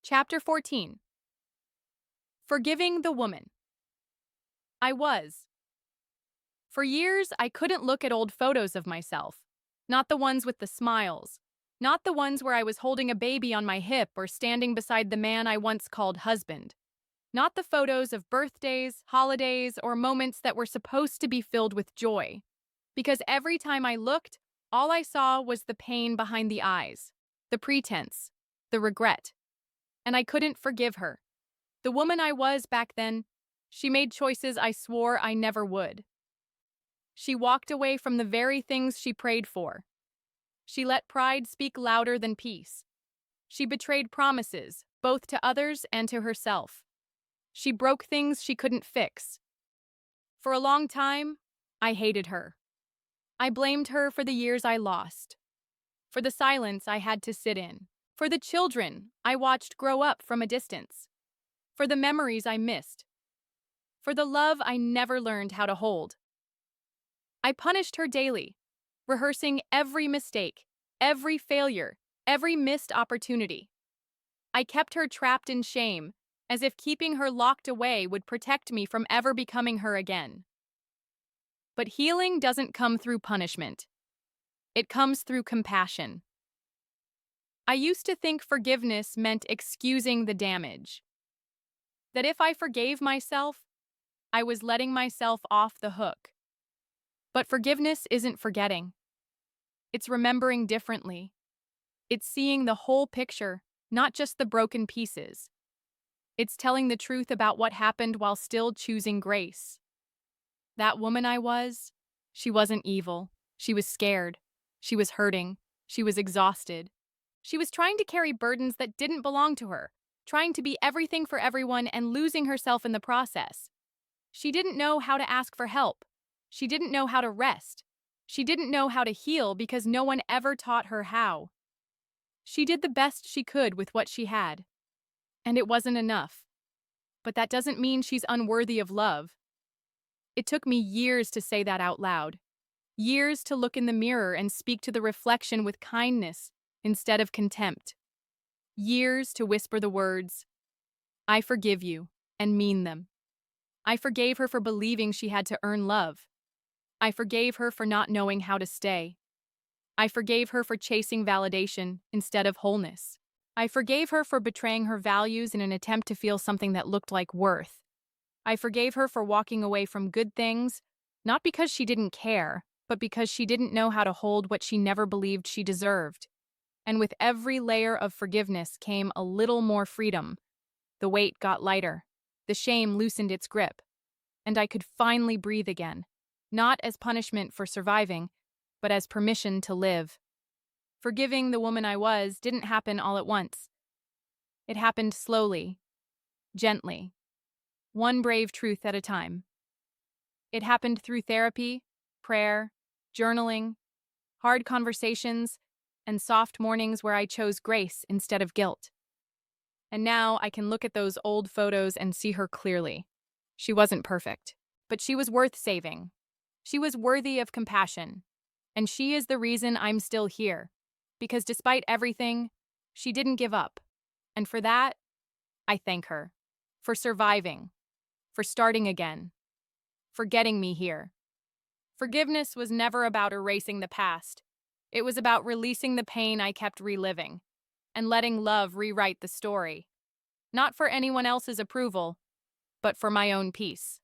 Chapter 14. Forgiving the Woman. I was. For years, I couldn't look at old photos of myself. Not the ones with the smiles. Not the ones where I was holding a baby on my hip or standing beside the man I once called husband. Not the photos of birthdays, holidays, or moments that were supposed to be filled with joy. Because every time I looked, all I saw was the pain behind the eyes, the pretense, the regret. And I couldn't forgive her. The woman I was back then, she made choices I swore I never would. She walked away from the very things she prayed for. She let pride speak louder than peace. She betrayed promises, both to others and to herself. She broke things she couldn't fix. For a long time, I hated her. I blamed her for the years I lost, for the silence I had to sit in, for the children I watched grow up from a distance, for the memories I missed, for the love I never learned how to hold. I punished her daily, rehearsing every mistake, every failure, every missed opportunity. I kept her trapped in shame, as if keeping her locked away would protect me from ever becoming her again. But healing doesn't come through punishment. It comes through compassion. I used to think forgiveness meant excusing the damage. That if I forgave myself, I was letting myself off the hook. But forgiveness isn't forgetting. It's remembering differently. It's seeing the whole picture, not just the broken pieces. It's telling the truth about what happened while still choosing grace. That woman I was, she wasn't evil. She was scared. She was hurting. She was exhausted. She was trying to carry burdens that didn't belong to her, trying to be everything for everyone and losing herself in the process. She didn't know how to ask for help. She didn't know how to rest. She didn't know how to heal because no one ever taught her how. She did the best she could with what she had. And it wasn't enough. But that doesn't mean she's unworthy of love. It took me years to say that out loud. Years to look in the mirror and speak to the reflection with kindness instead of contempt. Years to whisper the words, "I forgive you," and mean them. I forgave her for believing she had to earn love. I forgave her for not knowing how to stay. I forgave her for chasing validation instead of wholeness. I forgave her for betraying her values in an attempt to feel something that looked like worth. I forgave her for walking away from good things, not because she didn't care, but because she didn't know how to hold what she never believed she deserved. And with every layer of forgiveness came a little more freedom. The weight got lighter. The shame loosened its grip. And I could finally breathe again, not as punishment for surviving, but as permission to live. Forgiving the woman I was didn't happen all at once. It happened slowly, gently, one brave truth at a time. It happened through therapy, prayer, journaling, hard conversations, and soft mornings where I chose grace instead of guilt. And now I can look at those old photos and see her clearly. She wasn't perfect, but she was worth saving. She was worthy of compassion. And she is the reason I'm still here. Because despite everything, she didn't give up. And for that, I thank her. For surviving. For starting again. For getting me here. Forgiveness was never about erasing the past. It was about releasing the pain I kept reliving. And letting love rewrite the story. Not for anyone else's approval, but for my own peace.